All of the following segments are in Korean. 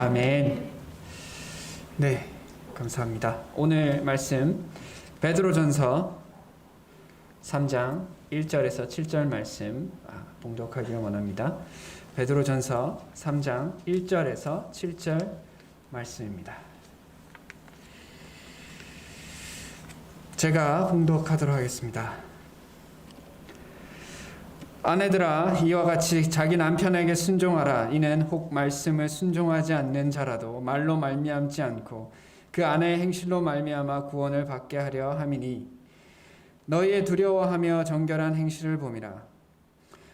아멘. 네, 감사합니다. 오늘 말씀 베드로전서 3장 1절에서 7절 말씀 봉독하기를 원합니다. 베드로전서 3장 1절에서 7절 말씀입니다. 제가 봉독하도록 하겠습니다. 아내들아, 이와 같이 자기 남편에게 순종하라. 이는 혹 말씀을 순종하지 않는 자라도 말로 말미암지 않고 그 아내의 행실로 말미암아 구원을 받게 하려 함이니, 너희의 두려워하며 정결한 행실을 봄이라.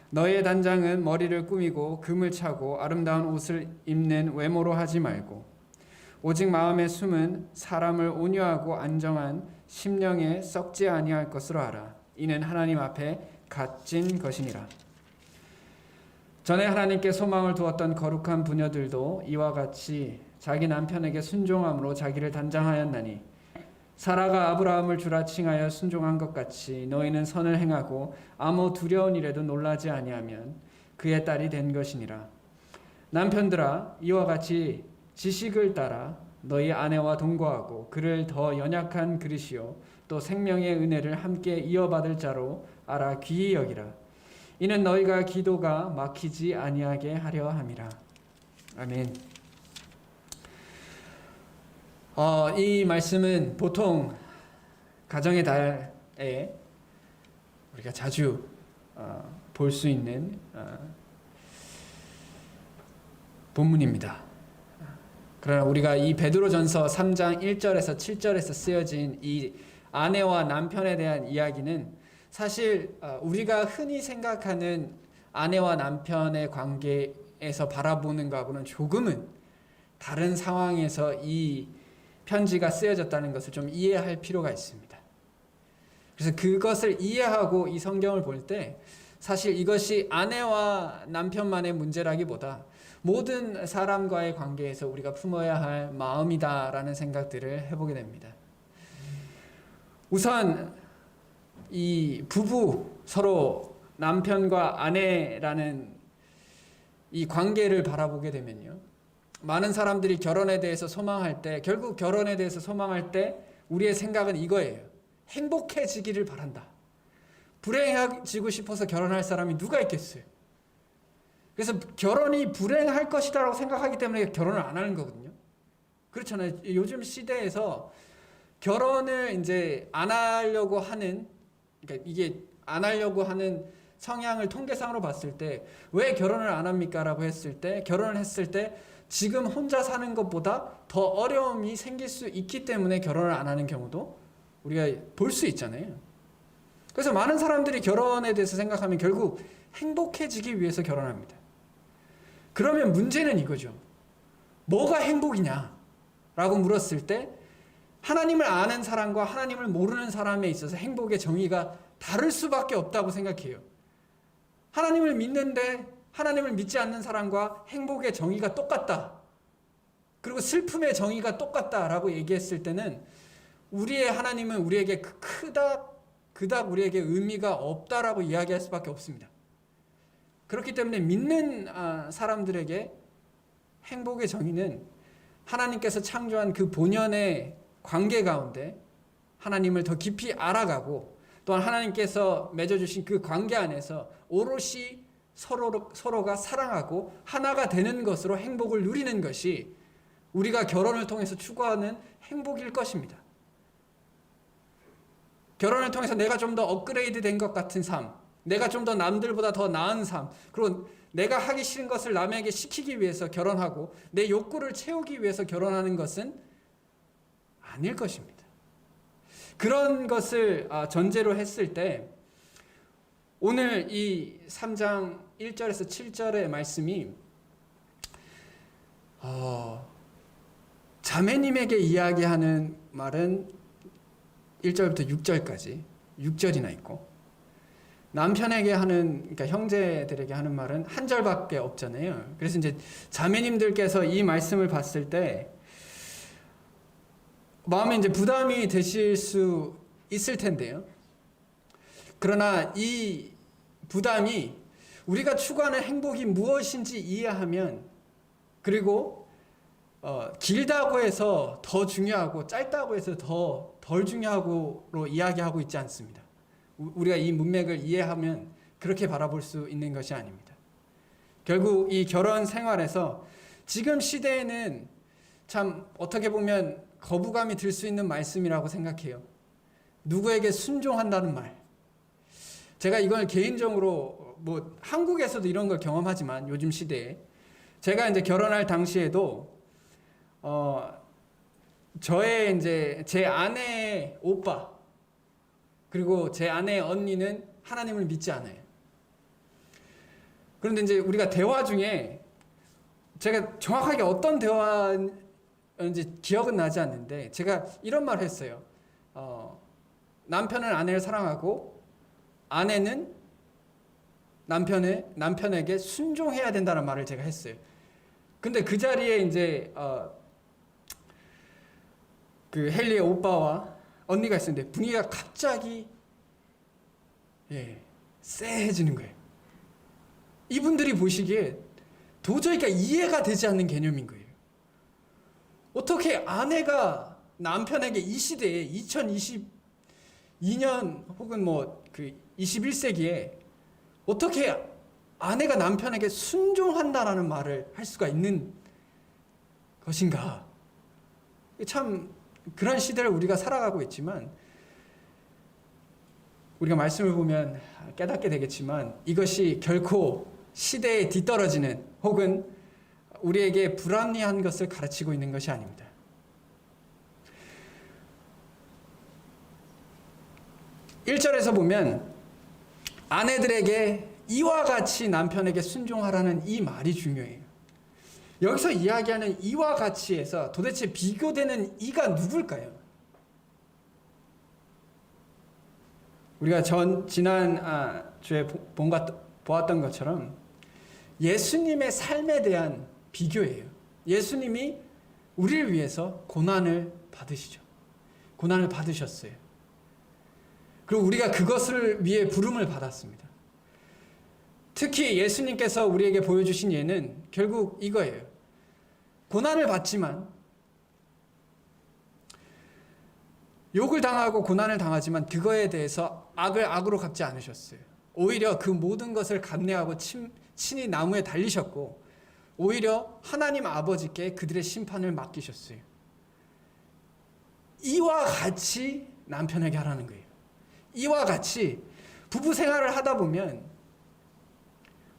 너희의 단장은 머리를 꾸미고 금을 차고 아름다운 옷을 입는 외모로 하지 말고, 오직 마음의 숨은 사람을 온유하고 안정한 심령에 썩지 아니할 것으로 알아. 이는 하나님 앞에 값진 것이니라. 전에 하나님께 소망을 두었던 거룩한 부녀들도 이와 같이 자기 남편에게 순종함으로 자기를 단장하였나니, 사라가 아브라함을 주라 칭하여 순종한 것 같이 너희는 선을 행하고 아무 두려운 일에도 놀라지 아니하면 그의 딸이 된 것이니라. 남편들아, 이와 같이 지식을 따라 너희 아내와 동거하고 그를 더 연약한 그릇이요 또 생명의 은혜를 함께 이어받을 자로 알아 귀히 여기라. 이는 너희가 기도가 막히지 아니하게 하려 함이라. 아멘. 이 말씀은 보통 가정의 달에 우리가 자주 볼 수 있는 본문입니다. 그러나 우리가 이 베드로전서 3장 1절에서 7절에서 쓰여진 이 아내와 남편에 대한 이야기는 사실 우리가 흔히 생각하는 아내와 남편의 관계에서 바라보는 것하고는 조금은 다른 상황에서 이 편지가 쓰여졌다는 것을 좀 이해할 필요가 있습니다. 그래서 그것을 이해하고 이 성경을 볼 때 사실 이것이 아내와 남편만의 문제라기보다 모든 사람과의 관계에서 우리가 품어야 할 마음이다라는 생각들을 해보게 됩니다. 우선 이 부부, 서로 남편과 아내라는 이 관계를 바라보게 되면요, 많은 사람들이 결혼에 대해서 소망할 때, 결국 결혼에 대해서 소망할 때 우리의 생각은 이거예요. 행복해지기를 바란다. 불행해지고 싶어서 결혼할 사람이 누가 있겠어요? 그래서 결혼이 불행할 것이라고 생각하기 때문에 결혼을 안 하는 거거든요. 그렇잖아요. 요즘 시대에서 결혼을 이제 안 하려고 하는, 그러니까 이게 안 하려고 하는 성향을 통계상으로 봤을 때 왜 결혼을 안 합니까? 라고 했을 때, 결혼을 했을 때 지금 혼자 사는 것보다 더 어려움이 생길 수 있기 때문에 결혼을 안 하는 경우도 우리가 볼 수 있잖아요. 그래서 많은 사람들이 결혼에 대해서 생각하면 결국 행복해지기 위해서 결혼합니다. 그러면 문제는 이거죠. 뭐가 행복이냐? 라고 물었을 때 하나님을 아는 사람과 하나님을 모르는 사람에 있어서 행복의 정의가 다를 수밖에 없다고 생각해요. 하나님을 믿는데 하나님을 믿지 않는 사람과 행복의 정의가 똑같다. 그리고 슬픔의 정의가 똑같다라고 얘기했을 때는 우리의 하나님은 우리에게 그닥 우리에게 의미가 없다라고 이야기할 수밖에 없습니다. 그렇기 때문에 믿는 사람들에게 행복의 정의는 하나님께서 창조한 그 본연의 관계 가운데 하나님을 더 깊이 알아가고, 또한 하나님께서 맺어주신 그 관계 안에서 오롯이 서로가 사랑하고 하나가 되는 것으로 행복을 누리는 것이 우리가 결혼을 통해서 추구하는 행복일 것입니다. 결혼을 통해서 내가 좀 더 업그레이드 된 것 같은 삶, 내가 좀 더 남들보다 더 나은 삶, 그리고 내가 하기 싫은 것을 남에게 시키기 위해서 결혼하고 내 욕구를 채우기 위해서 결혼하는 것은 아닐 것입니다. 그런 것을 전제로 했을 때 오늘 이 3장 1절에서 7절의 말씀이 자매님에게 이야기하는 말은 1절부터 6절까지 6절이나 있고, 남편에게 하는, 그러니까 형제들에게 하는 말은 한 절밖에 없잖아요. 그래서 이제 자매님들께서 이 말씀을 봤을 때 마음에 이제 부담이 되실 수 있을 텐데요. 그러나 이 부담이 우리가 추구하는 행복이 무엇인지 이해하면, 그리고 길다고 해서 더 중요하고 짧다고 해서 더 덜 중요하고로 이야기하고 있지 않습니다. 우리가 이 문맥을 이해하면 그렇게 바라볼 수 있는 것이 아닙니다. 결국 이 결혼 생활에서 지금 시대에는 참 어떻게 보면 거부감이 들 수 있는 말씀이라고 생각해요. 누구에게 순종한다는 말. 제가 이걸 개인적으로 뭐 한국에서도 이런 걸 경험하지만 요즘 시대에 제가 이제 결혼할 당시에도 저의 이제 제 아내의 오빠 그리고 제 아내의 언니는 하나님을 믿지 않아요. 그런데 이제 우리가 대화 중에 제가 정확하게 어떤 대화인지 기억은 나지 않는데 제가 이런 말을 했어요. 남편은 아내를 사랑하고 아내는 남편에게 순종해야 된다는 말을 제가 했어요. 근데 그 자리에 이제 그 헨리의 오빠와 언니가 있었는데 분위기가 갑자기 쎄해지는 거예요. 이분들이 보시기에 도저히 이해가 되지 않는 개념인 거예요. 어떻게 아내가 남편에게 이 시대에 2022년 혹은 뭐 그 21세기에 어떻게 아내가 남편에게 순종한다라는 말을 할 수가 있는 것인가? 참 그런 시대를 우리가 살아가고 있지만 우리가 말씀을 보면 깨닫게 되겠지만 이것이 결코 시대에 뒤떨어지는 혹은 우리에게 불합리한 것을 가르치고 있는 것이 아닙니다. (1절에서) 보면 아내들에게 이와 같이 남편에게 순종하라는 이 말이 중요해요. 여기서 이야기하는 이와 같이에서 도대체 비교되는 이가 누굴까요? 우리가 지난 주에 보았던 것처럼 예수님의 삶에 대한 비교예요. 예수님이 우리를 위해서 고난을 받으시죠. 고난을 받으셨어요. 그리고 우리가 그것을 위해 부름을 받았습니다. 특히 예수님께서 우리에게 보여주신 예는 결국 이거예요. 고난을 받지만 욕을 당하고 고난을 당하지만 그거에 대해서 악을 악으로 갚지 않으셨어요. 오히려 그 모든 것을 감내하고 친히 나무에 달리셨고 오히려 하나님 아버지께 그들의 심판을 맡기셨어요. 이와 같이 남편에게 하라는 거예요. 이와 같이 부부 생활을 하다 보면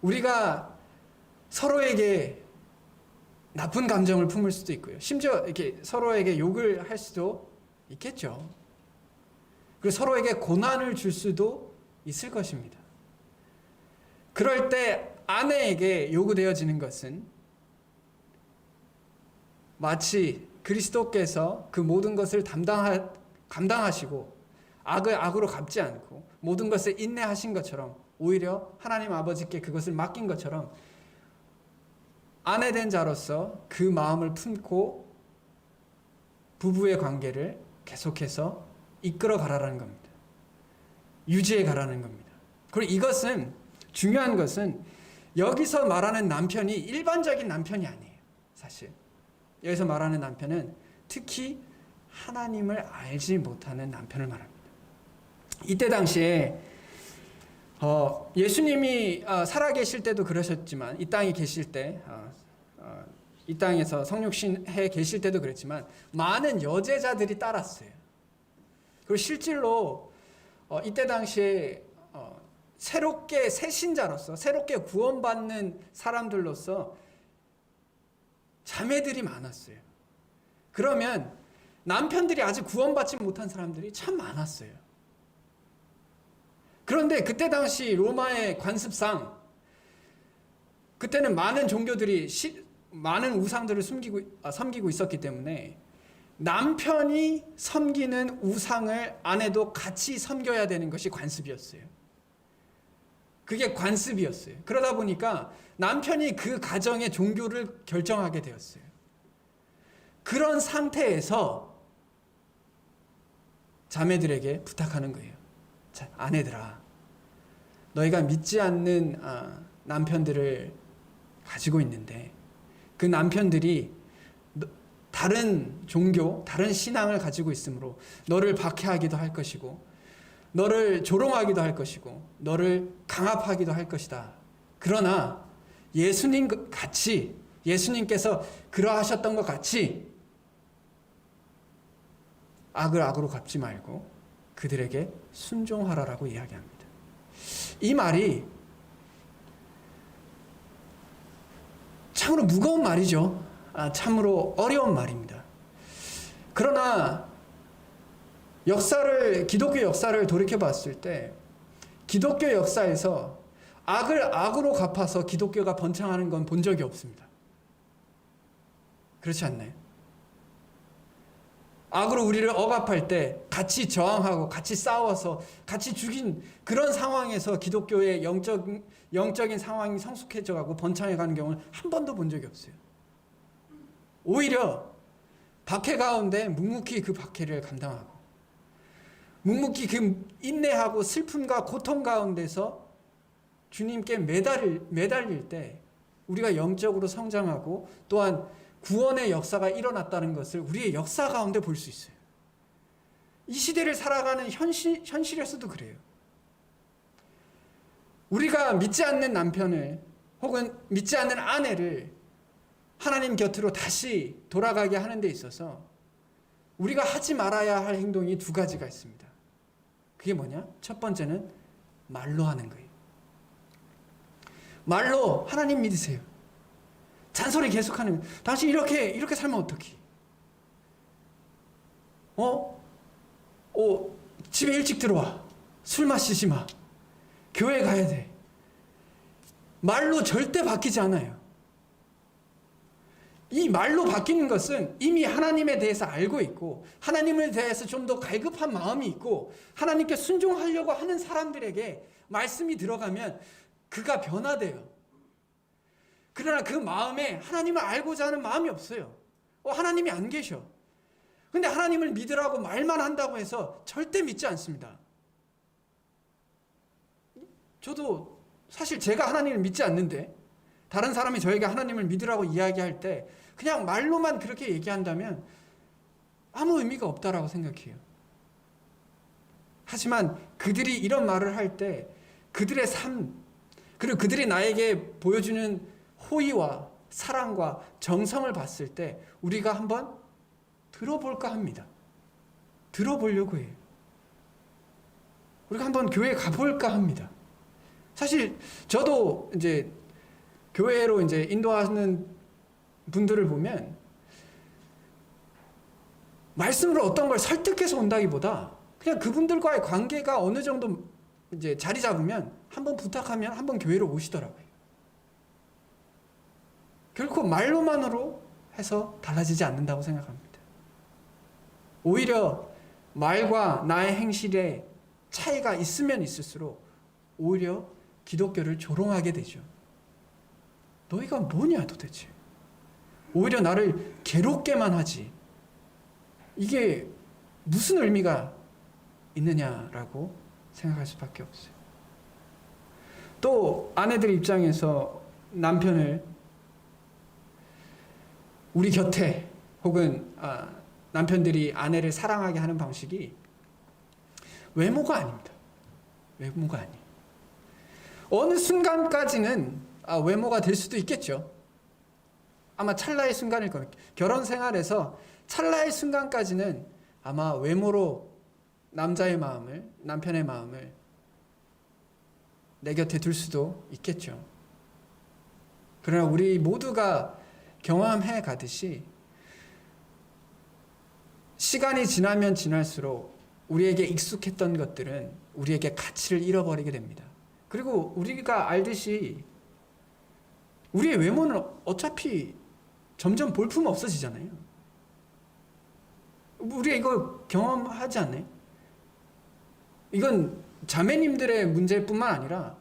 우리가 서로에게 나쁜 감정을 품을 수도 있고요. 심지어 이렇게 서로에게 욕을 할 수도 있겠죠. 그리고 서로에게 고난을 줄 수도 있을 것입니다. 그럴 때 아내에게 요구되어지는 것은 마치 그리스도께서 그 모든 것을 감당하시고 악을 악으로 갚지 않고 모든 것을 인내하신 것처럼 오히려 하나님 아버지께 그것을 맡긴 것처럼 아내 된 자로서 그 마음을 품고 부부의 관계를 계속해서 이끌어 가라는 겁니다. 유지해 가라는 겁니다. 그리고 이것은 중요한 것은 여기서 말하는 남편이 일반적인 남편이 아니에요. 사실 여기서 말하는 남편은 특히 하나님을 알지 못하는 남편을 말합니다. 이때 당시에 예수님이 살아계실 때도 그러셨지만 이 땅에 계실 때 이 땅에서 성육신해 계실 때도 그랬지만 많은 여제자들이 따랐어요. 그리고 실질로 이때 당시에 새롭게 새 신자로서 새롭게 구원받는 사람들로서 자매들이 많았어요. 그러면 남편들이 아직 구원받지 못한 사람들이 참 많았어요. 그런데 그때 당시 로마의 관습상 그때는 많은 종교들이 많은 우상들을 섬기고 있었기 때문에 남편이 섬기는 우상을 아내도 같이 섬겨야 되는 것이 관습이었어요. 그게 관습이었어요. 그러다 보니까 남편이 그 가정의 종교를 결정하게 되었어요. 그런 상태에서 자매들에게 부탁하는 거예요. 자, 아내들아, 너희가 믿지 않는 남편들을 가지고 있는데 그 남편들이 다른 종교, 다른 신앙을 가지고 있으므로 너를 박해하기도 할 것이고 너를 조롱하기도 할 것이고 너를 강압하기도 할 것이다. 그러나 예수님 같이, 예수님께서 그러하셨던 것 같이 악을 악으로 갚지 말고 그들에게 순종하라라고 이야기합니다. 이 말이 참으로 무거운 말이죠. 참으로 어려운 말입니다. 그러나 기독교 역사를 돌이켜 봤을 때 기독교 역사에서 악을 악으로 갚아서 기독교가 번창하는 건 본 적이 없습니다. 그렇지 않나요? 악으로 우리를 억압할 때 같이 저항하고 같이 싸워서 같이 죽인 그런 상황에서 기독교의 영적인 상황이 성숙해져가고 번창해가는 경우는 한 번도 본 적이 없어요. 오히려 박해 가운데 묵묵히 그 박해를 감당하고 묵묵히 그 인내하고 슬픔과 고통 가운데서 주님께 매달릴 때 우리가 영적으로 성장하고 또한 구원의 역사가 일어났다는 것을 우리의 역사 가운데 볼 수 있어요. 이 시대를 살아가는 현실에서도 그래요. 우리가 믿지 않는 남편을 혹은 믿지 않는 아내를 하나님 곁으로 다시 돌아가게 하는 데 있어서 우리가 하지 말아야 할 행동이 두 가지가 있습니다. 그게 뭐냐? 첫 번째는 말로 하는 거예요. 말로 하나님 믿으세요. 잔소리 계속하는 거예요. 당신 이렇게 살면 어떡해? 집에 일찍 들어와. 술 마시지 마. 교회 가야 돼. 말로 절대 바뀌지 않아요. 이 말로 바뀌는 것은 이미 하나님에 대해서 알고 있고 하나님에 대해서 좀 더 갈급한 마음이 있고 하나님께 순종하려고 하는 사람들에게 말씀이 들어가면 그가 변화돼요. 그러나 그 마음에 하나님을 알고자 하는 마음이 없어요. 하나님이 안 계셔. 근데 하나님을 믿으라고 말만 한다고 해서 절대 믿지 않습니다. 저도 사실 제가 하나님을 믿지 않는데 다른 사람이 저에게 하나님을 믿으라고 이야기할 때 그냥 말로만 그렇게 얘기한다면 아무 의미가 없다라고 생각해요. 하지만 그들이 이런 말을 할 때 그들의 삶 그리고 그들이 나에게 보여주는 호의와 사랑과 정성을 봤을 때 우리가 한번 들어볼까 합니다. 들어보려고 해요. 우리가 한번 교회에 가볼까 합니다. 사실 저도 이제 교회로 이제 인도하는 분들을 보면 말씀으로 어떤 걸 설득해서 온다기보다 그냥 그분들과의 관계가 어느 정도 이제 자리 잡으면 한번 부탁하면 한번 교회로 오시더라고요. 결코 말로만으로 해서 달라지지 않는다고 생각합니다. 오히려 말과 나의 행실에 차이가 있으면 있을수록 오히려 기독교를 조롱하게 되죠. 너희가 뭐냐 도대체. 오히려 나를 괴롭게만 하지. 이게 무슨 의미가 있느냐라고 생각할 수밖에 없어요. 또 아내들 입장에서 남편을 우리 곁에 혹은 남편들이 아내를 사랑하게 하는 방식이 외모가 아닙니다. 외모가 아니에요. 어느 순간까지는 외모가 될 수도 있겠죠. 아마 찰나의 순간일 겁니다. 결혼 생활에서 찰나의 순간까지는 아마 외모로 남자의 마음을, 남편의 마음을 내 곁에 둘 수도 있겠죠. 그러나 우리 모두가 경험해 가듯이 시간이 지나면 지날수록 우리에게 익숙했던 것들은 우리에게 가치를 잃어버리게 됩니다. 그리고 우리가 알듯이 우리의 외모는 어차피 점점 볼품 없어지잖아요. 우리가 이거 경험하지 않나요? 이건 자매님들의 문제뿐만 아니라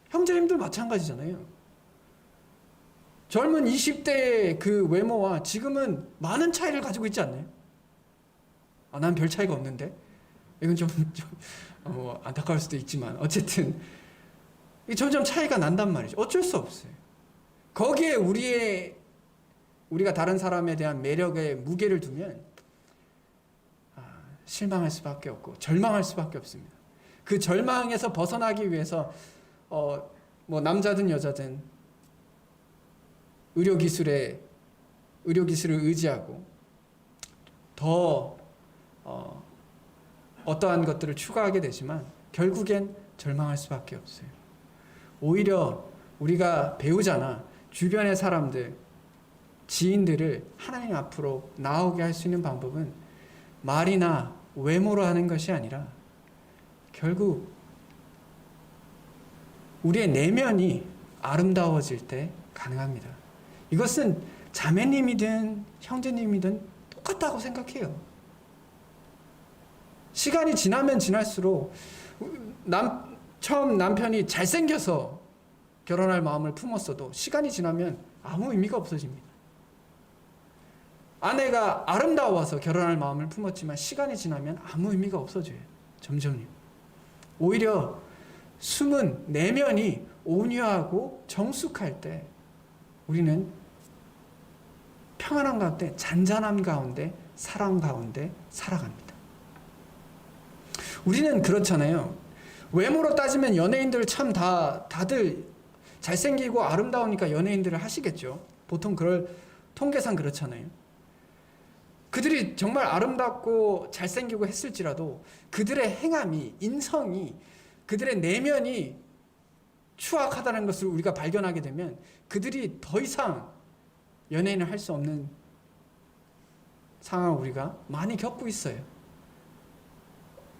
형제님들 마찬가지잖아요. 젊은 20대의 그 외모와 지금은 많은 차이를 가지고 있지 않나요? 난 별 차이가 없는데? 이건 좀 안타까울 수도 있지만 어쨌든 점점 차이가 난단 말이죠. 어쩔 수 없어요. 거기에 우리의 우리가 다른 사람에 대한 매력에 무게를 두면 실망할 수밖에 없고 절망할 수밖에 없습니다. 그 절망에서 벗어나기 위해서 뭐 남자든 여자든 의료기술을 의지하고 더 어떠한 것들을 추가하게 되지만 결국엔 절망할 수밖에 없어요. 오히려 우리가 배우자나 주변의 사람들, 지인들을 하나님 앞으로 나오게 할 수 있는 방법은 말이나 외모로 하는 것이 아니라 결국 우리의 내면이 아름다워질 때 가능합니다. 이것은 자매님이든 형제님이든 똑같다고 생각해요. 시간이 지나면 지날수록 처음 남편이 잘생겨서 결혼할 마음을 품었어도 시간이 지나면 아무 의미가 없어집니다. 아내가 아름다워서 결혼할 마음을 품었지만 시간이 지나면 아무 의미가 없어져요. 점점요. 오히려 숨은 내면이 온유하고 정숙할 때 우리는 평안한 가운데, 잔잔함 가운데, 사랑 가운데 살아갑니다. 우리는 그렇잖아요. 외모로 따지면 연예인들 참 다들 잘생기고 아름다우니까 연예인들을 하시겠죠. 보통 통계상 그렇잖아요. 그들이 정말 아름답고 잘생기고 했을지라도 그들의 행함이, 인성이, 그들의 내면이 추악하다는 것을 우리가 발견하게 되면 그들이 더 이상 연예인을 할 수 없는 상황을 우리가 많이 겪고 있어요.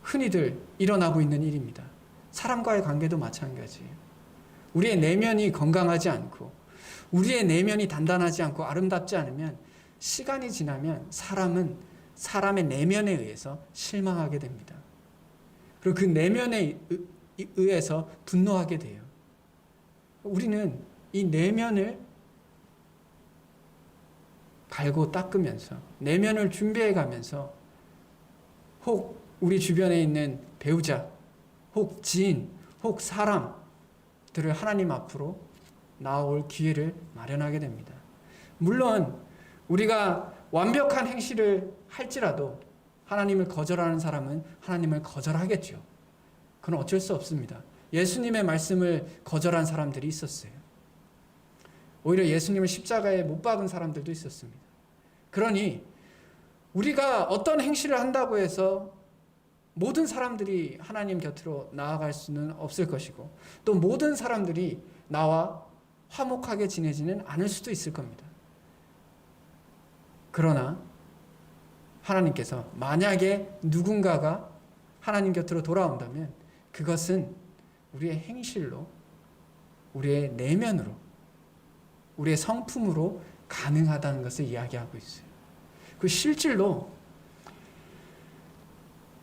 흔히들 일어나고 있는 일입니다. 사람과의 관계도 마찬가지예요. 우리의 내면이 건강하지 않고 우리의 내면이 단단하지 않고 아름답지 않으면 시간이 지나면 사람은 사람의 내면에 의해서 실망하게 됩니다. 그리고 그 내면에 의해서 분노하게 돼요. 우리는 이 내면을 갈고 닦으면서 내면을 준비해 가면서 혹 우리 주변에 있는 배우자, 혹 지인, 혹 사람들을 하나님 앞으로 나올 기회를 마련하게 됩니다. 물론 우리가 완벽한 행실을 할지라도 하나님을 거절하는 사람은 하나님을 거절하겠죠. 그건 어쩔 수 없습니다. 예수님의 말씀을 거절한 사람들이 있었어요. 오히려 예수님을 십자가에 못 박은 사람들도 있었습니다. 그러니 우리가 어떤 행실을 한다고 해서 모든 사람들이 하나님 곁으로 나아갈 수는 없을 것이고 또 모든 사람들이 나와 화목하게 지내지는 않을 수도 있을 겁니다. 그러나 하나님께서 만약에 누군가가 하나님 곁으로 돌아온다면 그것은 우리의 행실로, 우리의 내면으로, 우리의 성품으로 가능하다는 것을 이야기하고 있어요. 그 실질로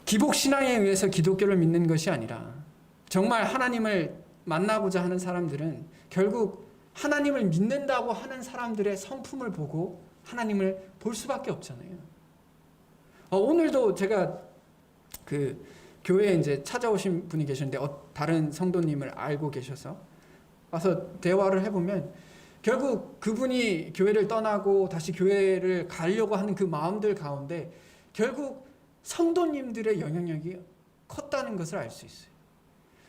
기복신앙에 의해서 기독교를 믿는 것이 아니라 정말 하나님을 만나고자 하는 사람들은 결국 하나님을 믿는다고 하는 사람들의 성품을 보고 하나님을 볼 수밖에 없잖아요. 오늘도 제가 그 교회에 이제 찾아오신 분이 계셨는데 다른 성도님을 알고 계셔서 와서 대화를 해보면 결국 그분이 교회를 떠나고 다시 교회를 가려고 하는 그 마음들 가운데 결국 성도님들의 영향력이 컸다는 것을 알 수 있어요.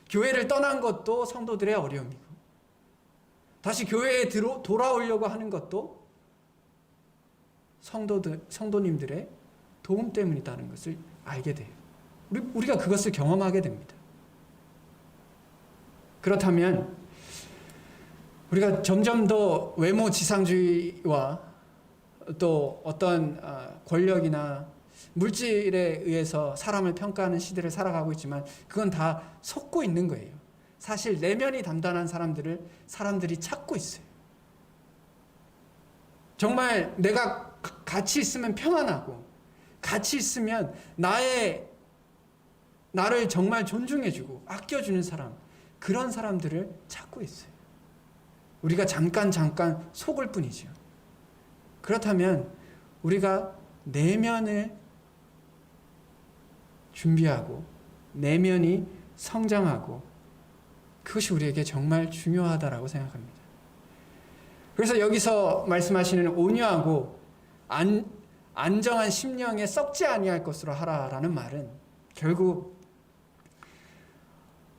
교회를 떠난 것도 성도들의 어려움이고 다시 교회에 돌아오려고 하는 것도 성도님들의 도움 때문이라는 것을 알게 돼요. 우리가 그것을 경험하게 됩니다. 그렇다면 우리가 점점 더 외모 지상주의와 또 어떤 권력이나 물질에 의해서 사람을 평가하는 시대를 살아가고 있지만 그건 다 속고 있는 거예요. 사실 내면이 단단한 사람들이 찾고 있어요. 정말 내가 같이 있으면 평안하고 같이 있으면 나를 정말 존중해주고 아껴주는 사람, 그런 사람들을 찾고 있어요. 우리가 잠깐 속을 뿐이죠. 그렇다면 우리가 내면을 준비하고 내면이 성장하고 그것이 우리에게 정말 중요하다라고 생각합니다. 그래서 여기서 말씀하시는 온유하고 안정한 심령에 썩지 아니할 것으로 하라라는 말은 결국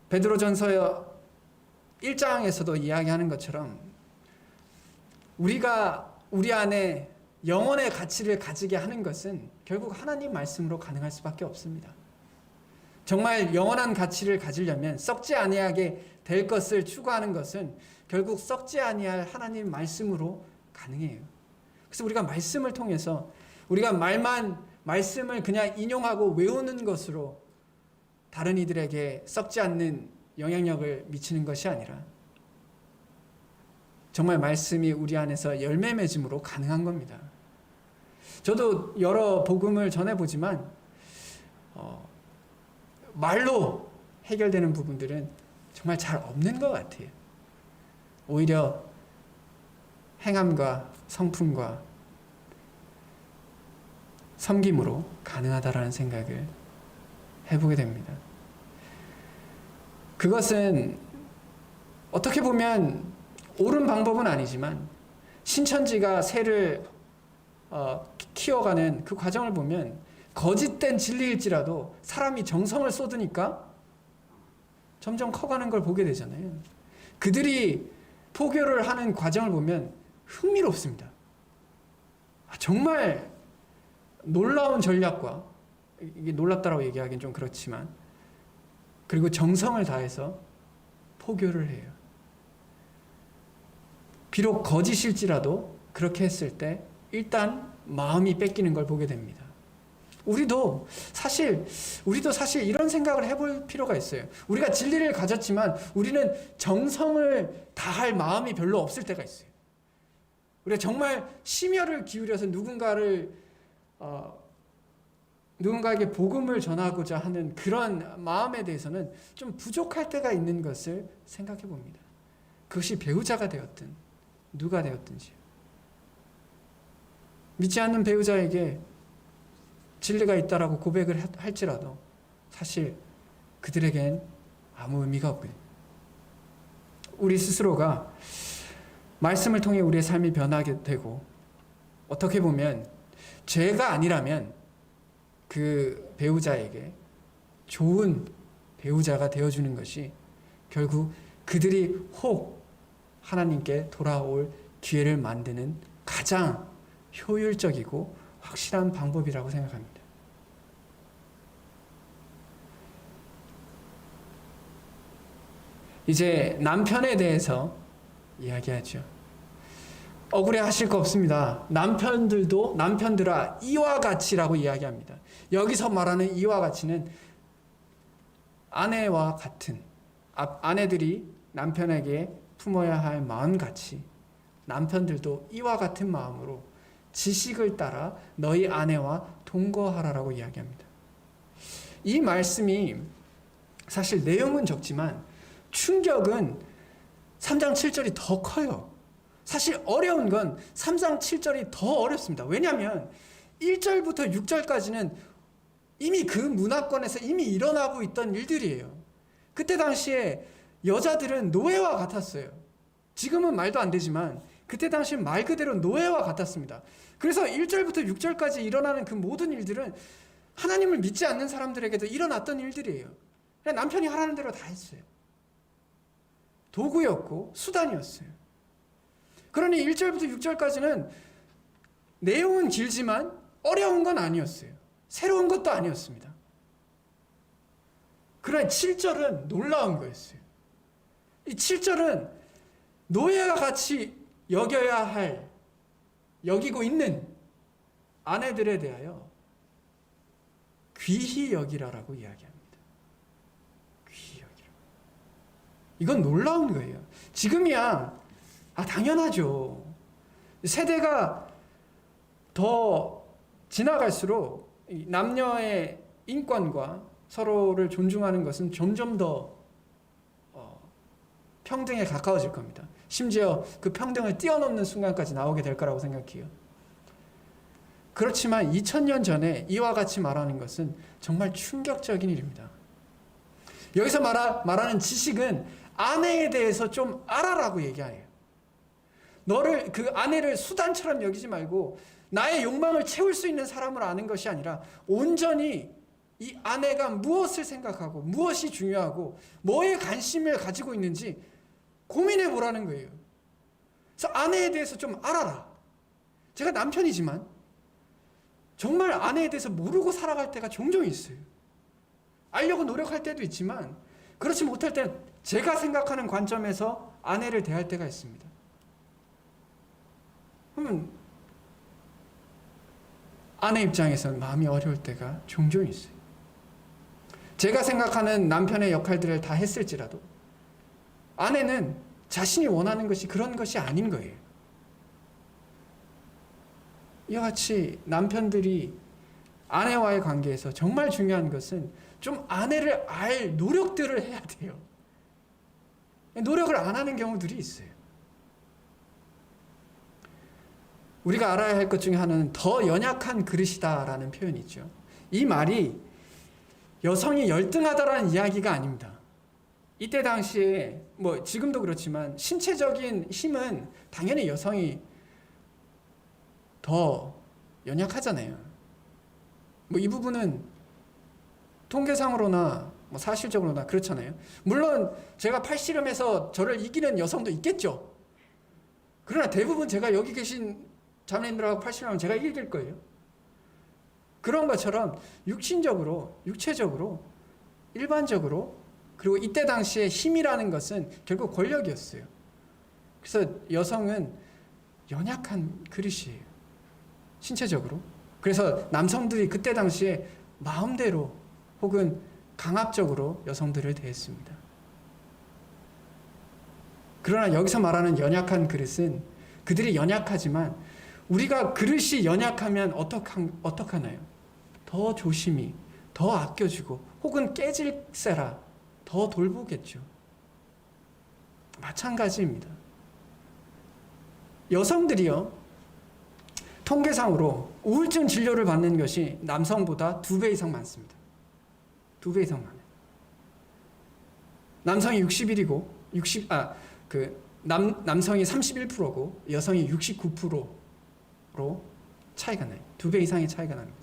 베드로전서 1장에서도 이야기하는 것처럼 우리가 우리 안에 영혼의 가치를 가지게 하는 것은 결국 하나님 말씀으로 가능할 수밖에 없습니다. 정말 영원한 가치를 가지려면 썩지 아니하게 될 것을 추구하는 것은 결국 썩지 아니할 하나님 말씀으로 가능해요. 그래서 우리가 말씀을 통해서 우리가 말씀을 그냥 인용하고 외우는 것으로 다른 이들에게 썩지 않는 영향력을 미치는 것이 아니라 정말 말씀이 우리 안에서 열매 맺음으로 가능한 겁니다. 저도 여러 복음을 전해보지만 말로 해결되는 부분들은 정말 잘 없는 것 같아요. 오히려 행함과 성품과 섬김으로 가능하다라는 생각을 해보게 됩니다. 그것은 어떻게 보면 옳은 방법은 아니지만 신천지가 새를 키워가는 그 과정을 보면 거짓된 진리일지라도 사람이 정성을 쏟으니까 점점 커가는 걸 보게 되잖아요. 그들이 포교를 하는 과정을 보면 흥미롭습니다. 정말 놀라운 전략과, 이게 놀랍다라고 얘기하기는 좀 그렇지만, 그리고 정성을 다해서 포교를 해요. 비록 거짓일지라도 그렇게 했을 때 일단 마음이 뺏기는 걸 보게 됩니다. 우리도 사실 이런 생각을 해볼 필요가 있어요. 우리가 진리를 가졌지만 우리는 정성을 다할 마음이 별로 없을 때가 있어요. 우리가 정말 심혈을 기울여서 누군가에게 복음을 전하고자 하는 그런 마음에 대해서는 좀 부족할 때가 있는 것을 생각해 봅니다. 그것이 배우자가 되었든 누가 되었든지요. 믿지 않는 배우자에게 진리가 있다라고 고백을 할지라도 사실 그들에겐 아무 의미가 없거든요. 우리 스스로가 말씀을 통해 우리의 삶이 변하게 되고, 어떻게 보면 죄가 아니라면 그 배우자에게 좋은 배우자가 되어주는 것이 결국 그들이 혹 하나님께 돌아올 기회를 만드는 가장 효율적이고 확실한 방법이라고 생각합니다. 이제 남편에 대해서 이야기하죠. 억울해 하실 거 없습니다. 남편들아 이와 같이라고 이야기합니다. 여기서 말하는 이와 같이는 아내와 같은, 아내들이 남편에게 품어야 할 마음같이 남편들도 이와 같은 마음으로 지식을 따라 너희 아내와 동거하라라고 이야기합니다. 이 말씀이 사실 내용은 적지만 충격은 3장 7절이 더 커요. 사실 어려운 건 3장 7절이 더 어렵습니다. 왜냐하면 1절부터 6절까지는 이미 그 문화권에서 이미 일어나고 있던 일들이에요. 그때 당시에 여자들은 노예와 같았어요. 지금은 말도 안 되지만 그때 당시엔 말 그대로 노예와 같았습니다. 그래서 1절부터 6절까지 일어나는 그 모든 일들은 하나님을 믿지 않는 사람들에게도 일어났던 일들이에요. 그냥 남편이 하라는 대로 다 했어요. 도구였고 수단이었어요. 그러니 1절부터 6절까지는 내용은 길지만 어려운 건 아니었어요. 새로운 것도 아니었습니다. 그러나 7절은 놀라운 거였어요. 이 7절은 노예와 같이 여기고 있는 아내들에 대하여 귀히 여기라라고 이야기합니다. 귀히 여기라. 이건 놀라운 거예요. 지금이야 당연하죠. 세대가 더 지나갈수록 남녀의 인권과 서로를 존중하는 것은 점점 더 평등에 가까워질 겁니다. 심지어 그 평등을 뛰어넘는 순간까지 나오게 될 거라고 생각해요. 그렇지만 2000년 전에 이와 같이 말하는 것은 정말 충격적인 일입니다. 여기서 말하는 지식은 아내에 대해서 좀 알아라고 얘기해요. 너를 그 아내를 수단처럼 여기지 말고 나의 욕망을 채울 수 있는 사람을 아는 것이 아니라 온전히 이 아내가 무엇을 생각하고 무엇이 중요하고 뭐에 관심을 가지고 있는지 고민해 보라는 거예요. 그래서 아내에 대해서 좀 알아라. 제가 남편이지만 정말 아내에 대해서 모르고 살아갈 때가 종종 있어요. 알려고 노력할 때도 있지만 그렇지 못할 때 제가 생각하는 관점에서 아내를 대할 때가 있습니다. 그러면 아내 입장에서 마음이 어려울 때가 종종 있어요. 제가 생각하는 남편의 역할들을 다 했을지라도 아내는 자신이 원하는 것이 그런 것이 아닌 거예요. 이와 같이 남편들이 아내와의 관계에서 정말 중요한 것은 좀 아내를 알 노력들을 해야 돼요. 노력을 안 하는 경우들이 있어요. 우리가 알아야 할 것 중에 하나는 더 연약한 그릇이다라는 표현이 있죠. 이 말이 여성이 열등하다라는 이야기가 아닙니다. 이때 당시에 뭐 지금도 그렇지만 신체적인 힘은 당연히 여성이 더 연약하잖아요. 뭐 이 부분은 통계상으로나 뭐 사실적으로나 그렇잖아요. 물론 제가 팔씨름해서 저를 이기는 여성도 있겠죠. 그러나 대부분 제가 여기 계신 자매님들하고 팔씨름하면 제가 이길 거예요. 그런 것처럼 육신적으로, 육체적으로, 일반적으로 그리고 이때 당시에 힘이라는 것은 결국 권력이었어요. 그래서 여성은 연약한 그릇이에요. 신체적으로. 그래서 남성들이 그때 당시에 마음대로 혹은 강압적으로 여성들을 대했습니다. 그러나 여기서 말하는 연약한 그릇은 그들이 연약하지만 우리가 그릇이 연약하면 어떡하나요? 더 조심히, 더 아껴주고 혹은 깨질세라 더 돌보겠죠. 마찬가지입니다. 여성들이요, 통계상으로 우울증 진료를 받는 것이 남성보다 2배 이상 많습니다. 2배 이상 많아요. 남성이 61이고 남성이 31%고 여성이 69%로 차이가 나요. 2배 이상의 차이가 납니다.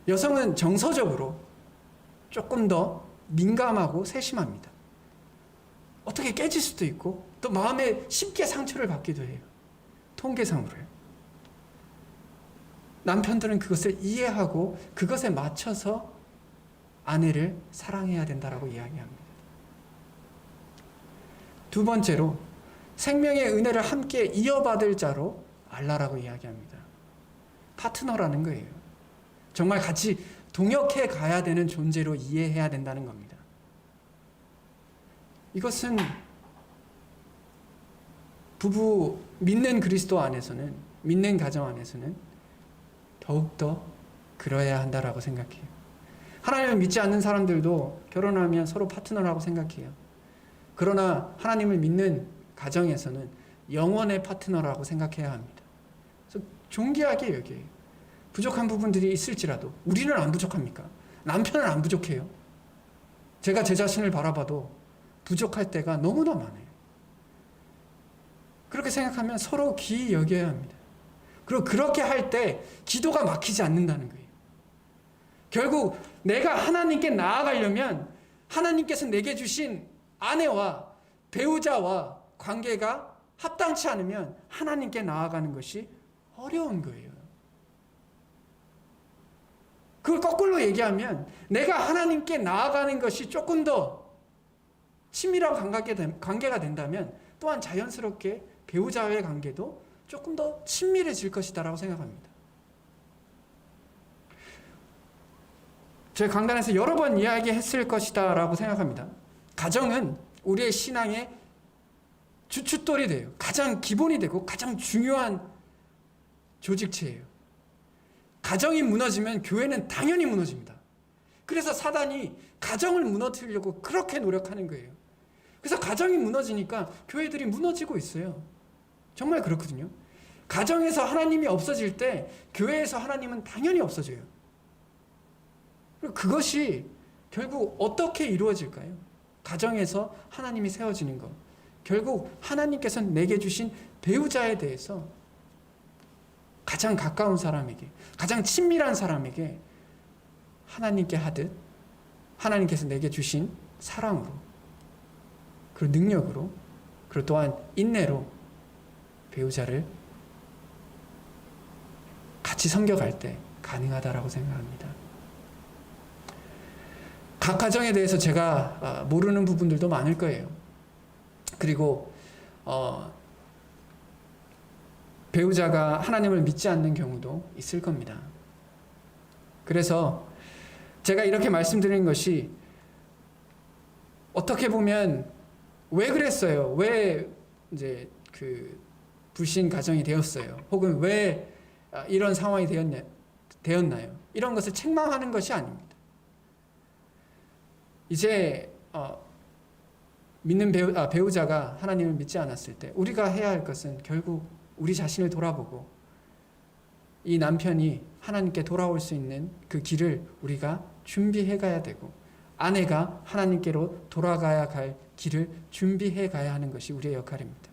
여성은 정서적으로 조금 더 민감하고 세심합니다. 어떻게 깨질 수도 있고 또 마음에 쉽게 상처를 받기도 해요. 통계상으로요. 남편들은 그것을 이해하고 그것에 맞춰서 아내를 사랑해야 된다라고 이야기합니다. 두 번째로 생명의 은혜를 함께 이어받을 자로 알라라고 이야기합니다. 파트너라는 거예요. 정말 같이 동역해 가야 되는 존재로 이해해야 된다는 겁니다. 이것은 부부 믿는 그리스도 안에서는, 믿는 가정 안에서는 더욱더 그러해야 한다라고 생각해요. 하나님을 믿지 않는 사람들도 결혼하면 서로 파트너라고 생각해요. 그러나 하나님을 믿는 가정에서는 영원의 파트너라고 생각해야 합니다. 그래서 존귀하게 여겨요. 부족한 부분들이 있을지라도 우리는 안 부족합니까? 남편은 안 부족해요. 제가 제 자신을 바라봐도 부족할 때가 너무나 많아요. 그렇게 생각하면 서로 귀히 여겨야 합니다. 그리고 그렇게 할 때 기도가 막히지 않는다는 거예요. 결국 내가 하나님께 나아가려면 하나님께서 내게 주신 아내와 배우자와 관계가 합당치 않으면 하나님께 나아가는 것이 어려운 거예요. 그걸 거꾸로 얘기하면 내가 하나님께 나아가는 것이 조금 더 친밀한 관계가 된다면 또한 자연스럽게 배우자와의 관계도 조금 더 친밀해질 것이다라고 생각합니다. 저희 강단에서 여러 번 이야기했을 것이다라고 생각합니다. 가정은 우리의 신앙의 주춧돌이 돼요. 가장 기본이 되고 가장 중요한 조직체예요. 가정이 무너지면 교회는 당연히 무너집니다. 그래서 사단이 가정을 무너뜨리려고 그렇게 노력하는 거예요. 그래서 가정이 무너지니까 교회들이 무너지고 있어요. 정말 그렇거든요. 가정에서 하나님이 없어질 때 교회에서 하나님은 당연히 없어져요. 그것이 결국 어떻게 이루어질까요? 가정에서 하나님이 세워지는 것. 결국 하나님께서 내게 주신 배우자에 대해서 가장 가까운 사람에게, 가장 친밀한 사람에게 하나님께 하듯 하나님께서 내게 주신 사랑으로, 그리고 능력으로, 그리고 또한 인내로 배우자를 같이 섬겨갈 때 가능하다라고 생각합니다. 각 가정에 대해서 제가 모르는 부분들도 많을 거예요. 그리고 배우자가 하나님을 믿지 않는 경우도 있을 겁니다. 그래서 제가 이렇게 말씀드리는 것이 어떻게 보면 왜 그랬어요? 왜 이제 그 불신 가정이 되었어요? 혹은 왜 이런 상황이 되었나요? 이런 것을 책망하는 것이 아닙니다. 이제 믿는 배우자가 하나님을 믿지 않았을 때 우리가 해야 할 것은 결국 우리 자신을 돌아보고 이 남편이 하나님께 돌아올 수 있는 그 길을 우리가 준비해 가야 되고, 아내가 하나님께로 돌아가야 갈 길을 준비해 가야 하는 것이 우리의 역할입니다.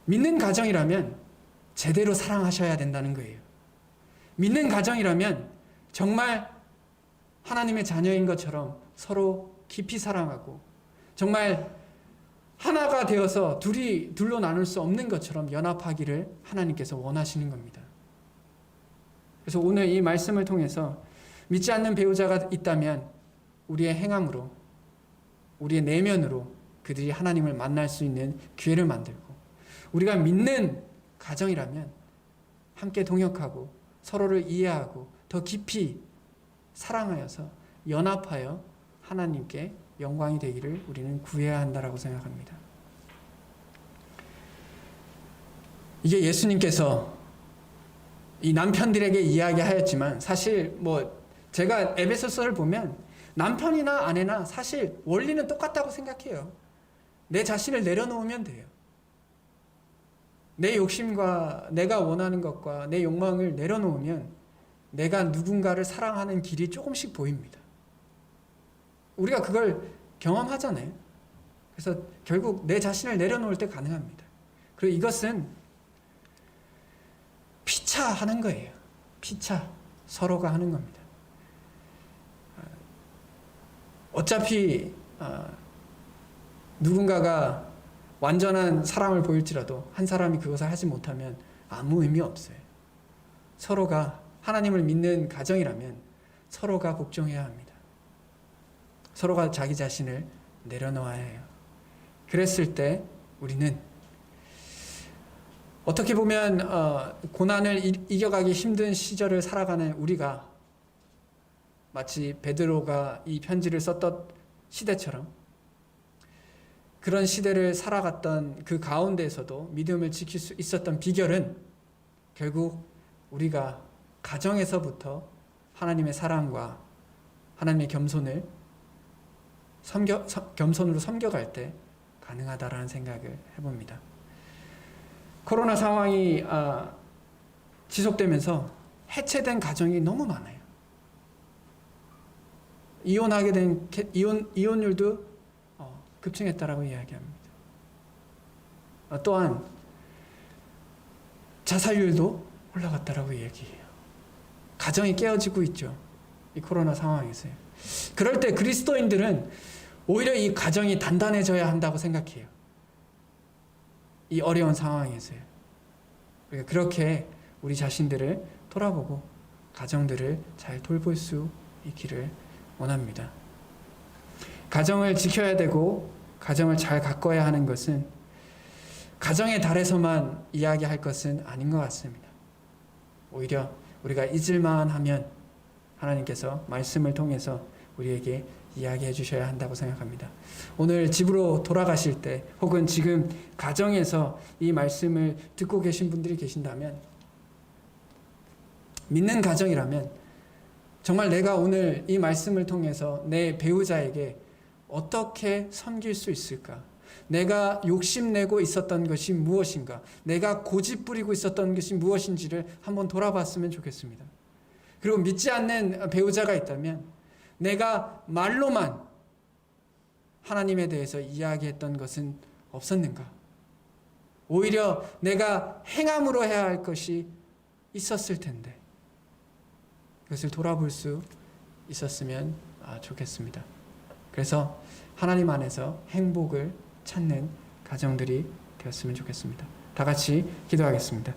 믿는 가정이라면 제대로 사랑하셔야 된다는 거예요. 믿는 가정이라면 정말 하나님의 자녀인 것처럼 서로 깊이 사랑하고, 정말 하나가 되어서 둘로 나눌 수 없는 것처럼 연합하기를 하나님께서 원하시는 겁니다. 그래서 오늘 이 말씀을 통해서 믿지 않는 배우자가 있다면 우리의 행함으로, 우리의 내면으로 그들이 하나님을 만날 수 있는 기회를 만들고, 우리가 믿는 가정이라면 함께 동역하고 서로를 이해하고 더 깊이 사랑하여서 연합하여 하나님께 영광이 되기를 우리는 구해야 한다라고 생각합니다. 이게 예수님께서 이 남편들에게 이야기하였지만, 사실 제가 에베소서를 보면 남편이나 아내나 사실 원리는 똑같다고 생각해요. 내 자신을 내려놓으면 돼요. 내 욕심과 내가 원하는 것과 내 욕망을 내려놓으면 내가 누군가를 사랑하는 길이 조금씩 보입니다. 우리가 그걸 경험하잖아요. 그래서 결국 내 자신을 내려놓을 때 가능합니다. 그리고 이것은 피차하는 거예요. 피차. 서로가 하는 겁니다. 어차피 누군가가 완전한 사랑을 보일지라도 한 사람이 그것을 하지 못하면 아무 의미 없어요. 서로가 하나님을 믿는 가정이라면 서로가 복종해야 합니다. 서로가 자기 자신을 내려놓아야 해요. 그랬을 때 우리는 어떻게 보면 고난을 이겨가기 힘든 시절을 살아가는 우리가 마치 베드로가 이 편지를 썼던 시대처럼 그런 시대를 살아갔던 그 가운데에서도 믿음을 지킬 수 있었던 비결은 결국 우리가 가정에서부터 하나님의 사랑과 하나님의 겸손을 겸손으로 섬겨갈 때 가능하다라는 생각을 해봅니다. 코로나 상황이 지속되면서 해체된 가정이 너무 많아요. 이혼하게 된 이혼율도 급증했다라고 이야기합니다. 또한 자살률도 올라갔다라고 얘기해요. 가정이 깨어지고 있죠. 이 코로나 상황에서요. 그럴 때 그리스도인들은 오히려 이 가정이 단단해져야 한다고 생각해요. 이 어려운 상황에서요. 그렇게 우리 자신들을 돌아보고 가정들을 잘 돌볼 수 있기를 원합니다. 가정을 지켜야 되고 가정을 잘 가꿔야 하는 것은 가정의 달에서만 이야기할 것은 아닌 것 같습니다. 오히려 우리가 잊을만 하면 하나님께서 말씀을 통해서 우리에게 이야기해 주셔야 한다고 생각합니다. 오늘 집으로 돌아가실 때 혹은 지금 가정에서 이 말씀을 듣고 계신 분들이 계신다면, 믿는 가정이라면 정말 내가 오늘 이 말씀을 통해서 내 배우자에게 어떻게 섬길 수 있을까? 내가 욕심내고 있었던 것이 무엇인가? 내가 고집 부리고 있었던 것이 무엇인지를 한번 돌아봤으면 좋겠습니다. 그리고 믿지 않는 배우자가 있다면 내가 말로만 하나님에 대해서 이야기했던 것은 없었는가? 오히려 내가 행함으로 해야 할 것이 있었을 텐데 그것을 돌아볼 수 있었으면 좋겠습니다. 그래서 하나님 안에서 행복을 찾는 가정들이 되었으면 좋겠습니다. 다 같이 기도하겠습니다.